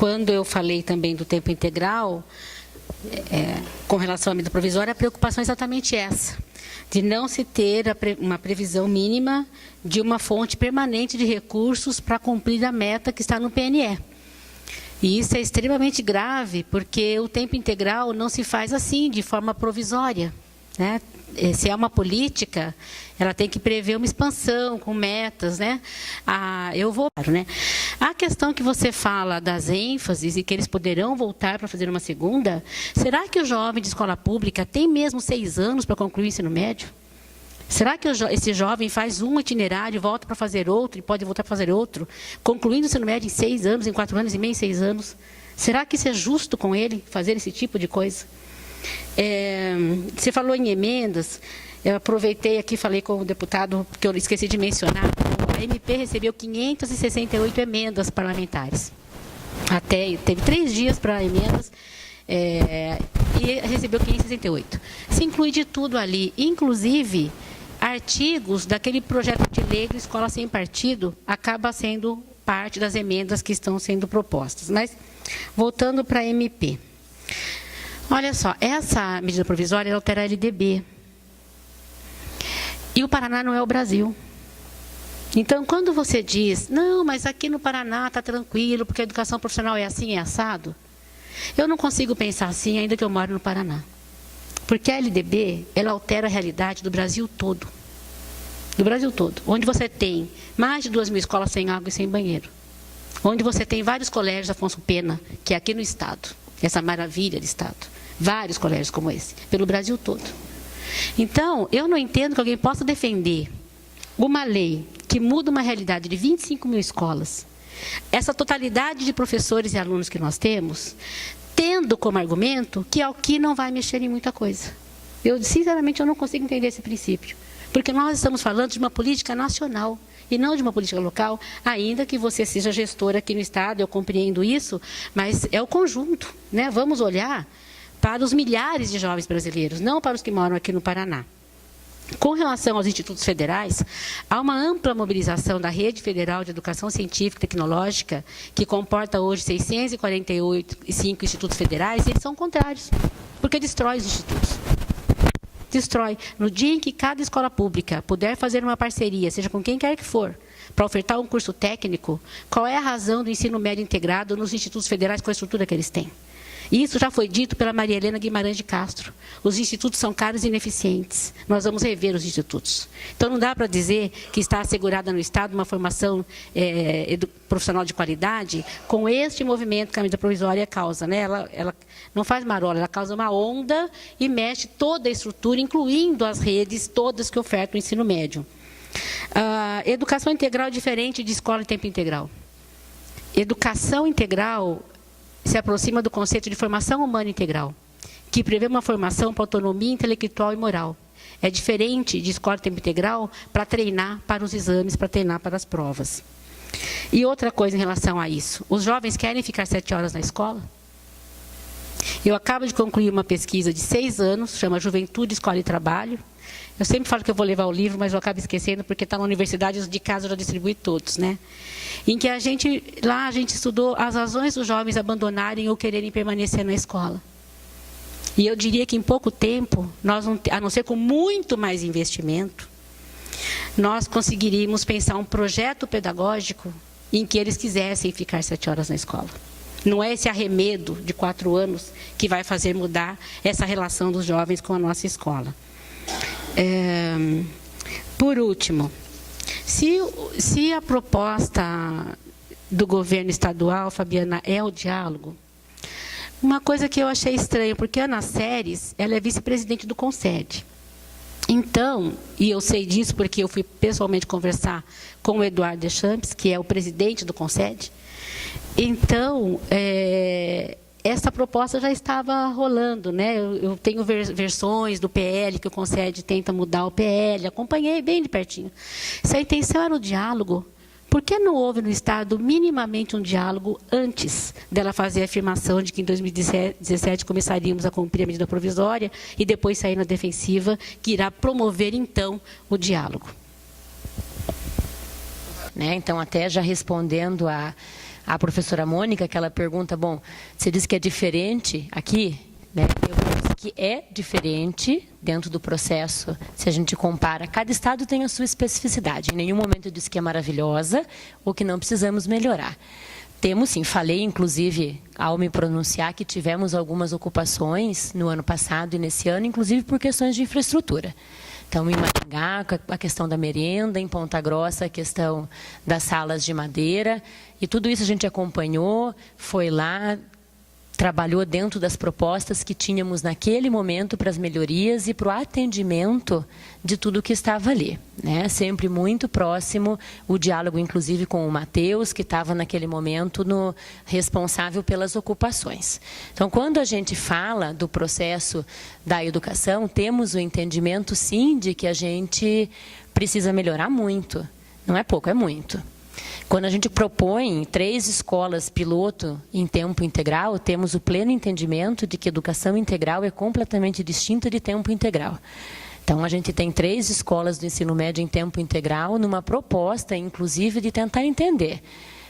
quando eu falei também do tempo integral, com relação à medida provisória, a preocupação é exatamente essa, de não se ter uma previsão mínima de uma fonte permanente de recursos para cumprir a meta que está no PNE. E isso é extremamente grave, porque o tempo integral não se faz assim, de forma provisória, né? Se é uma política, ela tem que prever uma expansão com metas, né? A questão que você fala das ênfases e que eles poderão voltar para fazer uma segunda, será que o jovem de escola pública tem mesmo 6 anos para concluir o ensino médio? Será que esse jovem faz um itinerário, volta para fazer outro e pode voltar para fazer outro, concluindo o ensino médio em 6 anos, em 4 anos e meio, em 6 anos? Será que isso é justo com ele, fazer esse tipo de coisa? Você falou em emendas, eu aproveitei aqui, falei com o deputado, que eu esqueci de mencionar, a MP recebeu 568 emendas parlamentares. Teve 3 dias para emendas, e recebeu 568. Se inclui de tudo ali, inclusive artigos daquele projeto de lei de escola sem partido, acaba sendo parte das emendas que estão sendo propostas. Mas, voltando para a MP. Olha só, essa medida provisória altera a LDB. E o Paraná não é o Brasil. Então, quando você diz, não, mas aqui no Paraná está tranquilo, porque a educação profissional é assim, é assado, eu não consigo pensar assim, ainda que eu moro no Paraná. Porque a LDB, ela altera a realidade do Brasil todo. Do Brasil todo. Onde você tem mais de 2.000 escolas sem água e sem banheiro. Onde você tem vários colégios Afonso Pena, que é aqui no Estado. Essa maravilha de Estado. Vários colégios como esse, pelo Brasil todo. Então, eu não entendo que alguém possa defender uma lei que muda uma realidade de 25.000 escolas, essa totalidade de professores e alunos que nós temos, tendo como argumento que aqui não vai mexer em muita coisa. Sinceramente, eu não consigo entender esse princípio. Porque nós estamos falando de uma política nacional e não de uma política local, ainda que você seja gestora aqui no Estado, eu compreendo isso, mas é o conjunto, né? Vamos olhar para os milhares de jovens brasileiros, não para os que moram aqui no Paraná. Com relação aos institutos federais, há uma ampla mobilização da Rede Federal de Educação Científica e Tecnológica, que comporta hoje 645 institutos federais, e eles são contrários, porque destrói os institutos. Destrói. No dia em que cada escola pública puder fazer uma parceria, seja com quem quer que for, para ofertar um curso técnico, qual é a razão do ensino médio integrado nos institutos federais com a estrutura que eles têm? Isso já foi dito pela Maria Helena Guimarães de Castro. Os institutos são caros e ineficientes. Nós vamos rever os institutos. Então, não dá para dizer que está assegurada no Estado uma formação profissional de qualidade com este movimento que a medida provisória causa, né? Ela não faz marola, ela causa uma onda e mexe toda a estrutura, incluindo as redes todas que ofertam o ensino médio. Educação integral é diferente de escola em tempo integral. Educação integral se aproxima do conceito de formação humana integral, que prevê uma formação para autonomia intelectual e moral. É diferente de escola de tempo integral para treinar para os exames, para treinar para as provas. E outra coisa em relação a isso, os jovens querem ficar 7 horas na escola? Eu acabo de concluir uma pesquisa de 6 anos, chama Juventude, Escola e Trabalho. Eu sempre falo que eu vou levar o livro, mas eu acabo esquecendo, porque está na universidade, os de casa eu já distribuí todos, né? Em que lá a gente estudou as razões dos jovens abandonarem ou quererem permanecer na escola. E eu diria que em pouco tempo, a não ser com muito mais investimento, nós conseguiríamos pensar um projeto pedagógico em que eles quisessem ficar 7 horas na escola. Não é esse arremedo de 4 anos que vai fazer mudar essa relação dos jovens com a nossa escola. Por último, se a proposta do governo estadual, Fabiana, é o diálogo, uma coisa que eu achei estranha, porque a Ana Séries, ela é vice-presidente do Concede. Então, e eu sei disso porque eu fui pessoalmente conversar com o Eduardo Deschamps, que é o presidente do Concede. Então, essa proposta já estava rolando, né? Eu tenho versões do PL, que o Concede tenta mudar o PL, acompanhei bem de pertinho. Se a intenção era o diálogo, por que não houve no Estado minimamente um diálogo antes dela fazer a afirmação de que em 2017 começaríamos a cumprir a medida provisória e depois sair na defensiva, que irá promover, então, o diálogo? Então, até já respondendo à professora Mônica, que ela pergunta, bom, você diz que é diferente aqui, né? Eu penso que é diferente dentro do processo, se a gente compara. Cada estado tem a sua especificidade. Em nenhum momento eu disse que é maravilhosa ou que não precisamos melhorar. Temos sim, falei inclusive ao me pronunciar que tivemos algumas ocupações no ano passado e nesse ano, inclusive por questões de infraestrutura. Então, em Maringá, a questão da merenda, em Ponta Grossa, a questão das salas de madeira, e tudo isso a gente acompanhou, foi lá, trabalhou dentro das propostas que tínhamos naquele momento para as melhorias e para o atendimento de tudo que estava ali, né? Sempre muito próximo, o diálogo inclusive com o Matheus, que estava naquele momento responsável pelas ocupações. Então, quando a gente fala do processo da educação, temos o entendimento sim de que a gente precisa melhorar muito, não é pouco, é muito. Quando a gente propõe 3 escolas piloto em tempo integral, temos o pleno entendimento de que educação integral é completamente distinta de tempo integral. Então, a gente tem 3 escolas do ensino médio em tempo integral, numa proposta, inclusive, de tentar entender.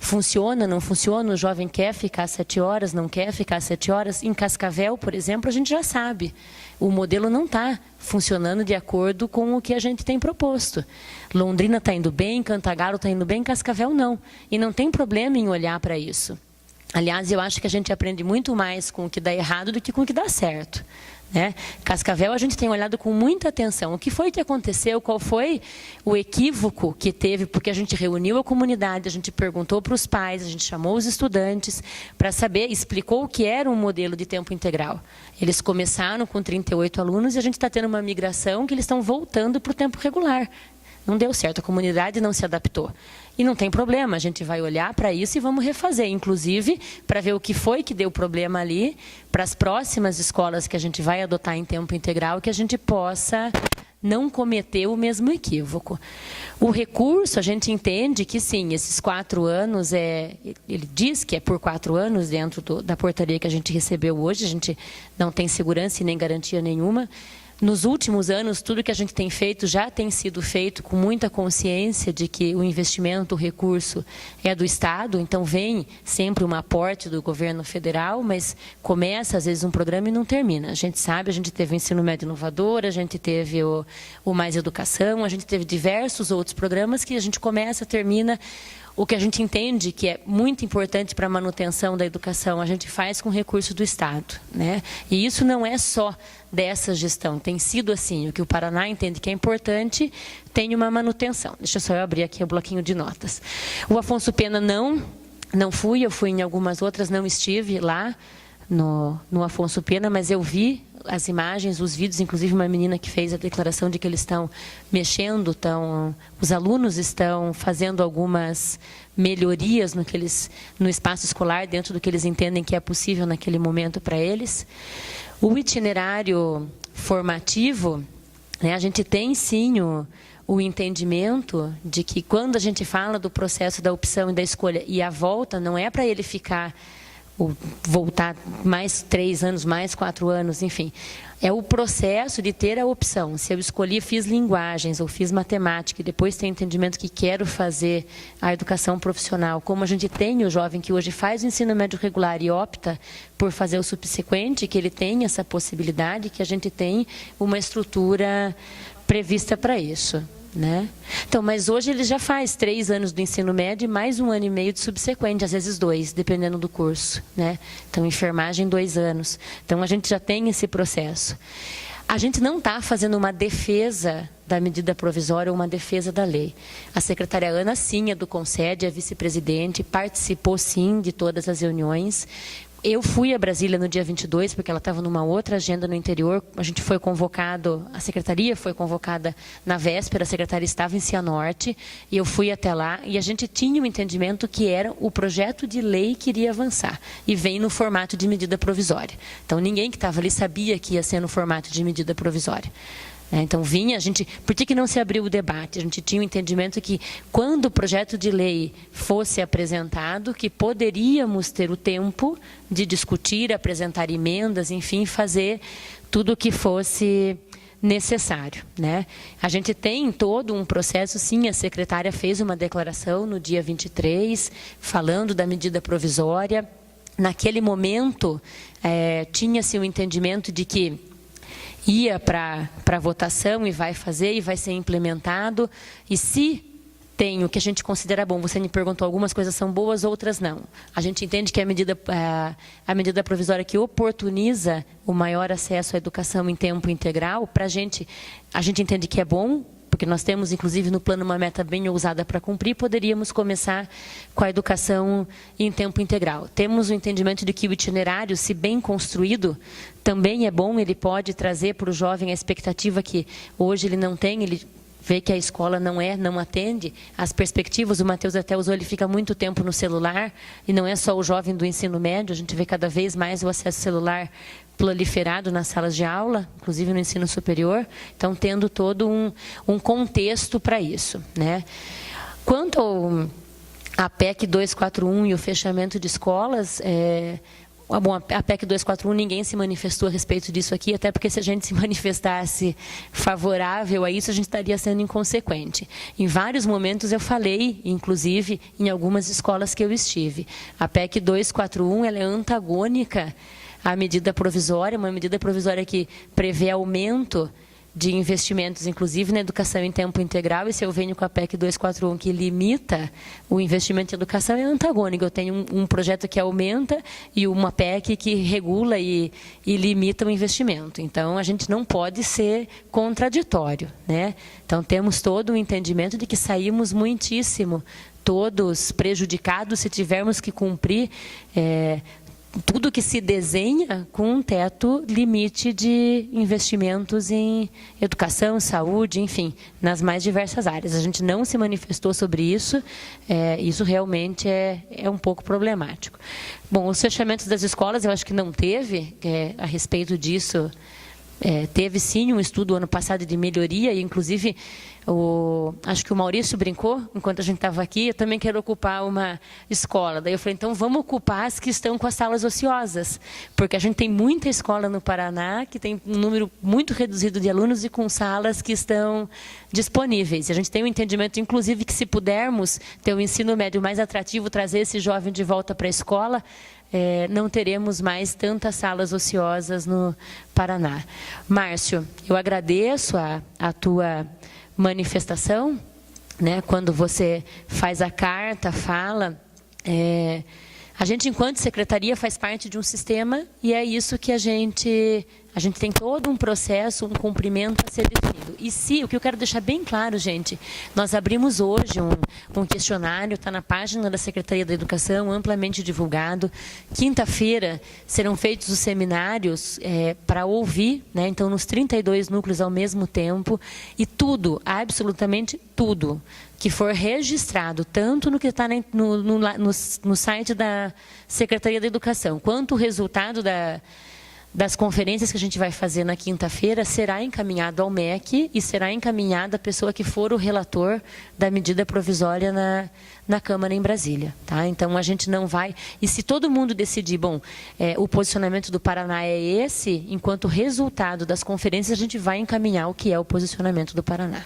Funciona, não funciona? O jovem quer ficar 7 horas, não quer ficar 7 horas? Em Cascavel, por exemplo, a gente já sabe. O modelo não está funcionando de acordo com o que a gente tem proposto. Londrina está indo bem, Cantagalo está indo bem, Cascavel não. E não tem problema em olhar para isso. Aliás, eu acho que a gente aprende muito mais com o que dá errado do que com o que dá certo, né? Cascavel a gente tem olhado com muita atenção. O que foi que aconteceu? Qual foi o equívoco que teve? Porque a gente reuniu a comunidade, a gente perguntou para os pais, a gente chamou os estudantes para saber, explicou o que era um modelo de tempo integral. Eles começaram com 38 alunos e a gente está tendo uma migração que eles estão voltando para o tempo regular. Não deu certo, a comunidade não se adaptou. E não tem problema, a gente vai olhar para isso e vamos refazer, inclusive, para ver o que foi que deu problema ali, para as próximas escolas que a gente vai adotar em tempo integral, que a gente possa não cometer o mesmo equívoco. O recurso, a gente entende que sim, esses 4 anos, ele diz que é por 4 anos dentro da portaria que a gente recebeu hoje, a gente não tem segurança e nem garantia nenhuma. Nos últimos anos, tudo que a gente tem feito já tem sido feito com muita consciência de que o investimento, o recurso é do Estado, então vem sempre um aporte do governo federal, mas começa às vezes um programa e não termina. A gente sabe, a gente teve o Ensino Médio Inovador, a gente teve o Mais Educação, a gente teve diversos outros programas que a gente começa, termina. O que a gente entende que é muito importante para a manutenção da educação, a gente faz com recurso do Estado, né? E isso não é só dessa gestão, tem sido assim. O que o Paraná entende que é importante, tem uma manutenção. Deixa só eu abrir aqui o bloquinho de notas. O Afonso Pena não fui, eu fui em algumas outras, não estive lá no Afonso Pena, mas eu vi as imagens, os vídeos, inclusive uma menina que fez a declaração de que eles estão mexendo, os alunos estão fazendo algumas melhorias no espaço escolar, dentro do que eles entendem que é possível naquele momento para eles. O itinerário formativo, né, a gente tem sim o entendimento de que quando a gente fala do processo da opção e da escolha e a volta, não é para ele voltar mais 3 anos, mais 4 anos, enfim. É o processo de ter a opção. Se eu escolhi, fiz linguagens ou fiz matemática e depois tenho entendimento que quero fazer a educação profissional, como a gente tem o jovem que hoje faz o ensino médio regular e opta por fazer o subsequente, que ele tem essa possibilidade, que a gente tem uma estrutura prevista para isso, né? Então, mas hoje ele já faz 3 anos do ensino médio e mais 1 ano e meio de subsequente, às vezes 2, dependendo do curso, né? Então, enfermagem 2 anos. Então, a gente já tem esse processo. A gente não está fazendo uma defesa da medida provisória ou uma defesa da lei. A secretária Ana, sim, é do Concede, é vice-presidente, participou, sim, de todas as reuniões. Eu fui a Brasília no dia 22, porque ela estava numa outra agenda no interior. A gente foi convocado, a secretaria foi convocada na véspera, a secretaria estava em Cianorte, e eu fui até lá, e a gente tinha o entendimento que era o projeto de lei que iria avançar, e vem no formato de medida provisória. Então, ninguém que estava ali sabia que ia ser no formato de medida provisória. Então, por que não se abriu o debate? A gente tinha o entendimento que, quando o projeto de lei fosse apresentado, que poderíamos ter o tempo de discutir, apresentar emendas, enfim, fazer tudo o que fosse necessário, né? A gente tem todo um processo, sim, a secretária fez uma declaração no dia 23, falando da medida provisória. Naquele momento, tinha-se o entendimento de que ia para votação e vai fazer e vai ser implementado, e se tem o que a gente considera bom, você me perguntou, algumas coisas são boas, outras não. A gente entende que a medida provisória que oportuniza o maior acesso à educação em tempo integral, para a gente entende que é bom, porque nós temos, inclusive, no plano uma meta bem ousada para cumprir, poderíamos começar com a educação em tempo integral. Temos o entendimento de que o itinerário, se bem construído, também é bom, ele pode trazer para o jovem a expectativa que hoje ele não tem, ele vê que a escola não atende as perspectivas. O Matheus até usou, ele fica muito tempo no celular, e não é só o jovem do ensino médio, a gente vê cada vez mais o acesso celular proliferado nas salas de aula, inclusive no ensino superior, então tendo todo um contexto para isso, né? Quanto à PEC 241 e o fechamento de escolas, bom, a PEC 241, ninguém se manifestou a respeito disso aqui, até porque se a gente se manifestasse favorável a isso, a gente estaria sendo inconsequente. Em vários momentos eu falei, inclusive, em algumas escolas que eu estive. A PEC 241, ela é antagônica à medida provisória, uma medida provisória que prevê aumento de investimentos, inclusive na educação em tempo integral, e se eu venho com a PEC 241, que limita o investimento em educação, é antagônico. Eu tenho um projeto que aumenta e uma PEC que regula e limita o investimento. Então, a gente não pode ser contraditório, né? Então, temos todo o entendimento de que saímos muitíssimo, todos prejudicados, se tivermos que cumprir tudo que se desenha com um teto limite de investimentos em educação, saúde, enfim, nas mais diversas áreas. A gente não se manifestou sobre isso, isso realmente é um pouco problemático. Bom, os fechamentos das escolas, eu acho que não teve, a respeito disso, teve sim um estudo ano passado de melhoria, e inclusive acho que o Maurício brincou, enquanto a gente estava aqui, eu também quero ocupar uma escola. Daí eu falei, então vamos ocupar as que estão com as salas ociosas, porque a gente tem muita escola no Paraná que tem um número muito reduzido de alunos e com salas que estão disponíveis. A gente tem um entendimento, inclusive, que se pudermos ter o ensino médio mais atrativo, trazer esse jovem de volta para a escola, não teremos mais tantas salas ociosas no Paraná. Márcio, eu agradeço a tua manifestação, né, quando você faz a carta, fala. A gente, enquanto secretaria, faz parte de um sistema, e é isso que a gente tem todo um processo, um cumprimento a ser definido. E o que eu quero deixar bem claro, gente, nós abrimos hoje um questionário, está na página da Secretaria da Educação, amplamente divulgado. Quinta-feira serão feitos os seminários para ouvir, né, então nos 32 núcleos ao mesmo tempo, e tudo, absolutamente tudo, que for registrado, tanto no que está no site da Secretaria da Educação, quanto o resultado das conferências que a gente vai fazer na quinta-feira, será encaminhado ao MEC e será encaminhada a pessoa que for o relator da medida provisória na Câmara em Brasília. Tá? Então, a gente não vai... E se todo mundo decidir, bom, o posicionamento do Paraná é esse, enquanto resultado das conferências, a gente vai encaminhar o que é o posicionamento do Paraná.